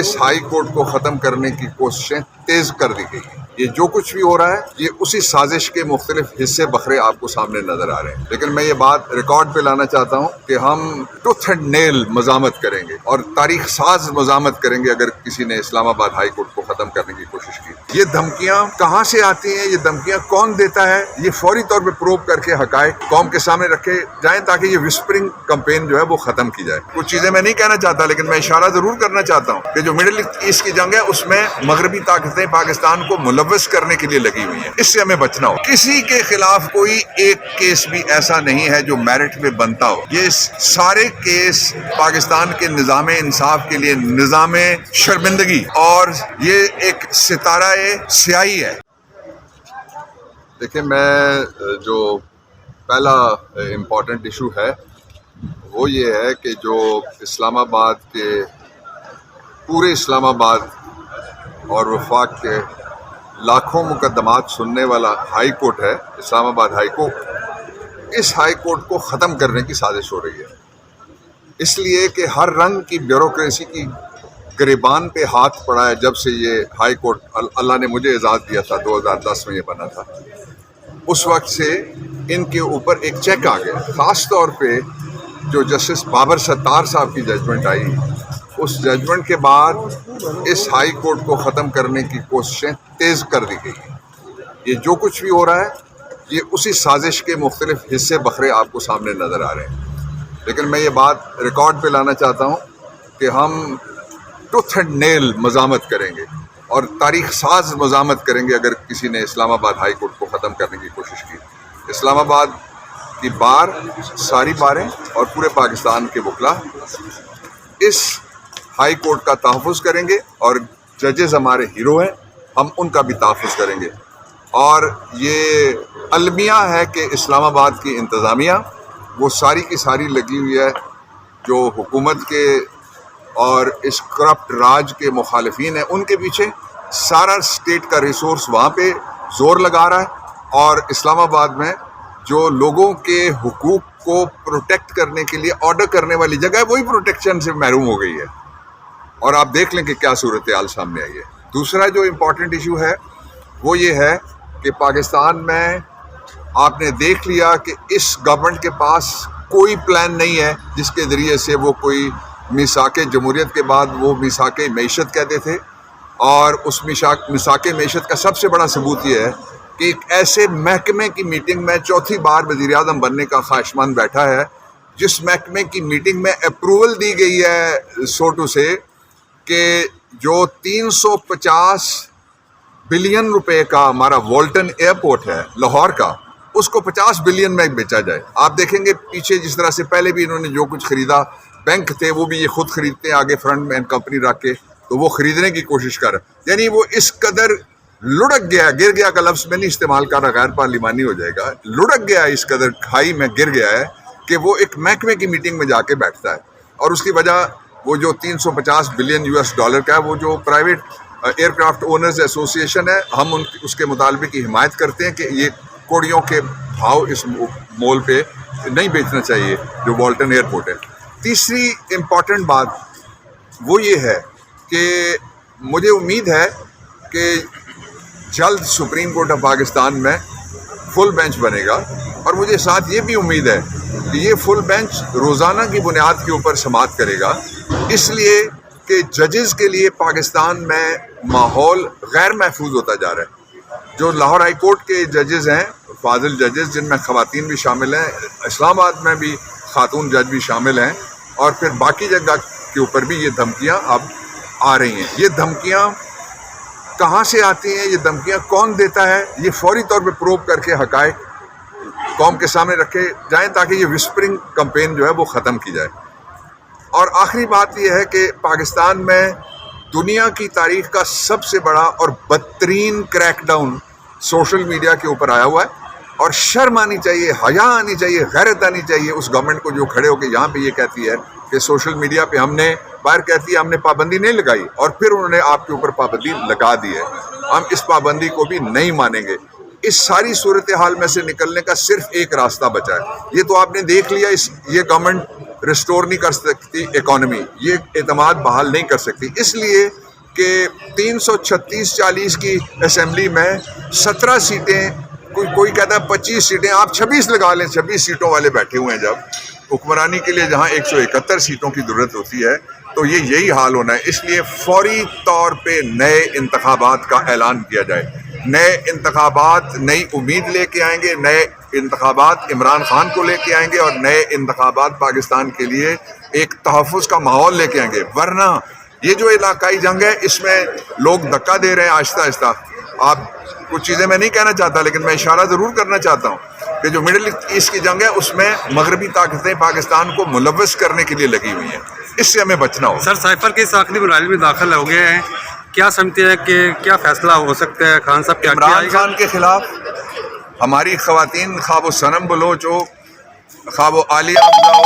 اس high court کو ختم کرنے کی کوششیں تیز کر دی گئی ہیں۔ یہ جو کچھ بھی ہو رہا ہے یہ اسی سازش کے مختلف حصے بکھرے آپ کو سامنے نظر آ رہے ہیں، لیکن میں یہ بات ریکارڈ پہ لانا چاہتا ہوں کہ ہم ٹوتھ اینڈ نیل مزاحمت کریں گے اور تاریخ ساز مزاحمت کریں گے اگر کسی نے اسلام آباد ہائی کورٹ کو ختم کرنے کی کوشش کی۔ یہ دھمکیاں کہاں سے آتی ہیں، یہ دھمکیاں کون دیتا ہے، یہ فوری طور پہ پروب کر کے حقائق قوم کے سامنے رکھے جائیں تاکہ یہ وسپرنگ کمپین جو ہے وہ ختم کی جائے۔ کچھ چیزیں میں نہیں کہنا چاہتا لیکن میں اشارہ ضرور کرنا چاہتا ہوں کہ جو مڈل ایسٹ کی جنگ ہے اس میں مغربی طاقتیں پاکستان کو ملوث کرنے کے لیے لگی ہوئی ہیں، اس سے ہمیں بچنا ہو۔ کسی کے خلاف کوئی ایک کیس بھی ایسا نہیں ہے جو میرٹ پہ بنتا ہو، یہ سارے کیس پاکستان کے نظام انصاف کے لیے نظام شرمندگی اور یہ ایک ستارہ سیاہی ہے۔ دیکھیں، میں جو پہلا امپورٹنٹ ایشو ہے وہ یہ ہے کہ جو اسلام آباد کے پورے اسلام آباد اور وفاق کے لاکھوں مقدمات سننے والا ہائی کورٹ ہے، اسلام آباد ہائی کورٹ، اس ہائی کورٹ کو ختم کرنے کی سازش ہو رہی ہے، اس لیے کہ ہر رنگ کی بیوروکریسی کی گریبان پہ ہاتھ پڑا ہے۔ جب سے یہ ہائی کورٹ اللہ نے مجھے اعزاز دیا تھا، 2010 میں یہ بنا تھا، اس وقت سے ان کے اوپر ایک چیک آ گیا۔ خاص طور پہ جو جسٹس بابر ستار صاحب کی ججمنٹ آئی، اس ججمنٹ کے بعد اس ہائی کورٹ کو ختم کرنے کی کوششیں تیز کر دی گئی ہیں۔ یہ جو کچھ بھی ہو رہا ہے یہ اسی سازش کے مختلف حصے بکھرے آپ کو سامنے نظر آ رہے ہیں، لیکن میں یہ بات ریکارڈ پہ لانا چاہتا ہوں کہ ہم ٹوتھ اینڈ نیل مزاحمت کریں گے اور تاریخ ساز مزاحمت کریں گے اگر کسی نے اسلام آباد ہائی کورٹ کو ختم کرنے کی کوشش کی۔ اسلام آباد کی بار، ساری باریں اور پورے پاکستان کے وکلا اس ہائی کورٹ کا تحفظ کریں گے اور ججز ہمارے ہیرو ہیں، ہم ان کا بھی تحفظ کریں گے۔ اور یہ المیہ ہے کہ اسلام آباد کی انتظامیہ وہ ساری کی ساری لگی ہوئی ہے جو حکومت کے اور اس کرپٹ راج کے مخالفین ہیں، ان کے پیچھے سارا اسٹیٹ کا ریسورس وہاں پہ زور لگا رہا ہے، اور اسلام آباد میں جو لوگوں کے حقوق کو پروٹیکٹ کرنے کے لیے آرڈر کرنے والی جگہ ہے وہی پروٹیکشن سے محروم ہو گئی ہے، اور آپ دیکھ لیں کہ کیا صورتحال سامنے آئی ہے۔ دوسرا جو امپورٹنٹ ایشو ہے وہ یہ ہے کہ پاکستان میں آپ نے دیکھ لیا کہ اس گورنمنٹ کے پاس کوئی پلان نہیں ہے جس کے ذریعے سے وہ کوئی میثاق جمہوریت کے بعد وہ میثاق معیشت کہتے تھے، اور اس میثاق معیشت کا سب سے بڑا ثبوت یہ ہے کہ ایک ایسے محکمے کی میٹنگ میں چوتھی بار وزیر اعظم بننے کا خواہشمند بیٹھا ہے جس محکمے کی میٹنگ میں اپروول دی گئی ہے سوٹو سے کہ جو 350 بلین روپے کا ہمارا والٹن ایئرپورٹ ہے لاہور کا، اس کو 50 بلین میں بیچا جائے۔ آپ دیکھیں گے پیچھے جس طرح سے پہلے بھی انہوں نے جو کچھ خریدا، بینک تھے وہ بھی یہ خود خریدتے ہیں آگے فرنٹ میں کمپنی رکھ کے، تو وہ خریدنے کی کوشش کر رہے، یعنی وہ اس قدر لڑک گیا، گر گیا کا لفظ میں نہیں استعمال کر رہا، غیر پارلیمانی ہو جائے گا، لڑک گیا، اس قدر کھائی میں گر گیا ہے کہ وہ ایک محکمے کی میٹنگ میں جا کے بیٹھتا ہے، اور اس کی وجہ وہ جو 350 بلین US ڈالر کا ہے، وہ جو پرائیویٹ ایئر کرافٹ اونرز ایسوسی ایشن ہے، ہم اس کے مطالبے کی حمایت کرتے ہیں کہ یہ کوڑیوں کے بھاؤ اس مول پہ نہیں بیچنا چاہیے جو والٹن ایئرپورٹ ہے۔ تیسری امپورٹنٹ بات وہ یہ ہے کہ مجھے امید ہے کہ جلد سپریم کورٹ آف پاکستان میں فل بینچ بنے گا، اور مجھے ساتھ یہ بھی امید ہے کہ یہ فل بینچ روزانہ کی بنیاد کے اوپر سماعت کرے گا، اس لیے کہ ججز کے لیے پاکستان میں ماحول غیر محفوظ ہوتا جا رہا ہے۔ جو لاہور ہائی کورٹ کے ججز ہیں، فاضل ججز جن میں خواتین بھی شامل ہیں، اسلام آباد میں بھی خاتون جج بھی شامل ہیں، اور پھر باقی جگہ کے اوپر بھی یہ دھمکیاں اب آ رہی ہیں۔ یہ دھمکیاں کہاں سے آتی ہیں، یہ دھمکیاں کون دیتا ہے، یہ فوری طور پہ پروب کر کے حقائق قوم کے سامنے رکھے جائیں تاکہ یہ وسپرنگ کمپین جو ہے وہ ختم کی جائے۔ اور آخری بات یہ ہے کہ پاکستان میں دنیا کی تاریخ کا سب سے بڑا اور بدترین کریک ڈاؤن سوشل میڈیا کے اوپر آیا ہوا ہے، اور شرم آنی چاہیے، حیا آنی چاہیے، غیرت آنی چاہیے اس گورنمنٹ کو جو کھڑے ہو کے یہاں پہ یہ کہتی ہے کہ سوشل میڈیا پہ ہم نے باہر کہتی ہے ہم نے پابندی نہیں لگائی، اور پھر انہوں نے آپ کے اوپر پابندی لگا دی ہے۔ ہم اس پابندی کو بھی نہیں مانیں گے۔ اس ساری صورتحال میں سے نکلنے کا صرف ایک راستہ بچا ہے، یہ تو آپ نے دیکھ لیا، یہ گورنمنٹ ریسٹور نہیں کر سکتی اکانومی، یہ اعتماد بحال نہیں کر سکتی، اس لیے کہ 336-40 کی اسمبلی میں 17 سیٹیں، کوئی کہتا ہے 25 سیٹیں، آپ 26 لگا لیں، 26 سیٹوں والے بیٹھے ہوئے ہیں جب حکمرانی کے لیے جہاں 171 سیٹوں کی ضرورت ہوتی ہے تو یہی حال ہونا ہے. اس لیے فوری طور پہ نئے انتخابات کا اعلان کیا جائے. نئے انتخابات نئی امید لے کے آئیں گے، نئے انتخابات عمران خان کو لے کے آئیں گے، اور نئے انتخابات پاکستان کے لیے ایک تحفظ کا ماحول لے کے آئیں گے. ورنہ یہ جو علاقائی جنگ ہے اس میں لوگ دھکا دے رہے ہیں آہستہ آہستہ. آپ کچھ چیزیں میں نہیں کہنا چاہتا لیکن میں اشارہ ضرور کرنا چاہتا ہوں کہ جو مڈل ایسٹ کی جنگ ہے اس میں مغربی طاقتیں پاکستان کو ملوث کرنے کے لیے لگی ہوئی ہیں، اس سے ہمیں بچنا ہوگا. سر سائفر کے اس آخری مراحل میں داخل ہو گئے ہیں، کیا سمجھتے ہیں کہ کیا فیصلہ ہو سکتا ہے؟ خان صاحب کیا عمران خان کے خلاف ہماری خواتین، خواب و صنم بلوچ ہو، خواب و عالیہ حمزہ ہو،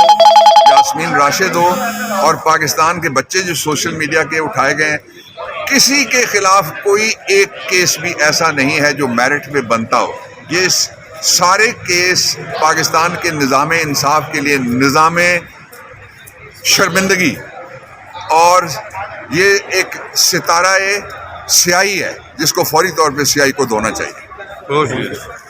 یاسمین راشد ہو، اور پاکستان کے بچے جو سوشل میڈیا کے اٹھائے گئے ہیں، کسی کے خلاف کوئی ایک کیس بھی ایسا نہیں ہے جو میرٹ پہ بنتا ہو. یہ سارے کیس پاکستان کے نظام انصاف کے لیے نظام شرمندگی، اور یہ ایک ستارہ سیاہی ہے جس کو فوری طور پہ سیاہی کو دھونا چاہیے. بہت شکریہ.